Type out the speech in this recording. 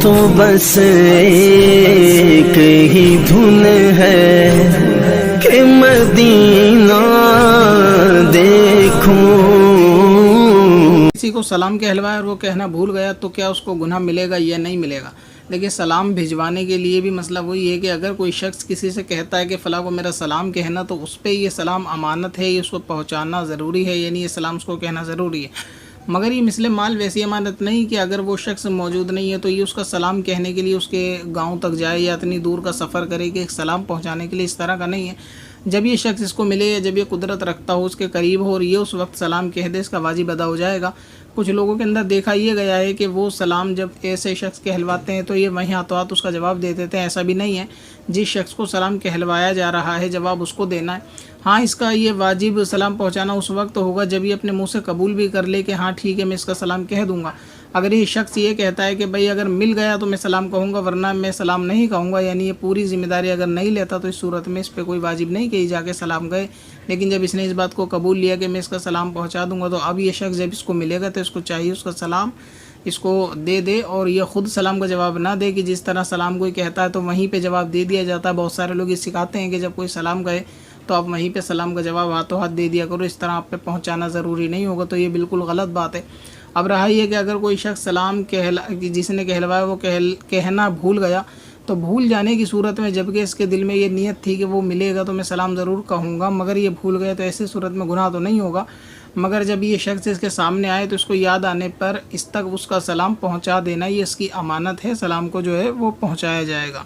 तो बस एक ही धुन है कि मदीना देखूं। किसी को सलाम कहलवाया और वो कहना भूल गया तो क्या उसको गुनाह मिलेगा या नहीं मिलेगा? देखिए, सलाम भिजवाने के लिए भी मसला वही है कि अगर कोई शख्स किसी से कहता है कि फ़लाँ को मेरा सलाम कहना, तो उस पर ये सलाम अमानत है, ये उसको पहुंचाना ज़रूरी है, यानी ये सलाम उसको कहना ज़रूरी है। मगर ये मिसले माल वैसी अमानत नहीं कि अगर वो शख्स मौजूद नहीं है तो ये उसका सलाम कहने के लिए उसके गांव तक जाए या इतनी दूर का सफ़र करे कि एक सलाम पहुंचाने के लिए, इस तरह का नहीं है। जब ये शख्स इसको मिले या जब ये कुदरत रखता हो, उसके करीब हो और ये उस वक्त सलाम कह दे, इसका वाजिब अदा हो जाएगा। कुछ लोगों के अंदर देखा ये गया है कि वो सलाम जब ऐसे शख्स कहलवाते हैं तो ये वहीं हाथों हाथ उसका जवाब दे देते हैं। ऐसा भी नहीं है, जिस शख्स को सलाम कहलवाया जा रहा है जवाब उसको देना है। हाँ, इसका ये वाजिब सलाम पहुंचाना उस वक्त होगा जब ये अपने मुंह से कबूल भी कर ले कि हाँ ठीक है, मैं इसका सलाम कह दूंगा। अगर ये शख्स ये कहता है कि भाई अगर मिल गया तो मैं सलाम कहूँगा वरना मैं सलाम नहीं कहूँगा, यानी ये पूरी जिम्मेदारी अगर नहीं लेता, तो इस सूरत में इस पर कोई वाजिब नहीं कि जाके सलाम गए। लेकिन जब इसने इस बात को कबूल लिया कि मैं इसका सलाम पहुँचा दूँगा, तो अब ये शख्स जब इसको मिलेगा तो इसको चाहिए उसका सलाम इसको दे दे और ये ख़ुद सलाम का जवाब ना दे कि जिस तरह सलाम कोई कहता है तो वहीं पे जवाब दे दिया जाता है। बहुत सारे लोग ये सिखाते हैं कि जब कोई सलाम गए तो आप वहीं पे सलाम का जवाब हाथों हाथ दे दिया करो, इस तरह आप पे पहुंचाना ज़रूरी नहीं होगा। तो ये बिल्कुल गलत बात है। अब रहा ये कि अगर कोई शख्स सलाम जिसने कहलवाया वो कहना भूल गया, तो भूल जाने की सूरत में जबकि इसके दिल में ये नीयत थी कि वो मिलेगा तो मैं सलाम ज़रूर कहूँगा, मगर ये भूल गया, तो ऐसी सूरत में गुनाह तो नहीं होगा। मगर जब ये शख्स इसके सामने आए तो इसको याद आने पर इस तक उसका सलाम पहुँचा देना, ये इसकी अमानत है, सलाम को जो है वो पहुँचाया जाएगा।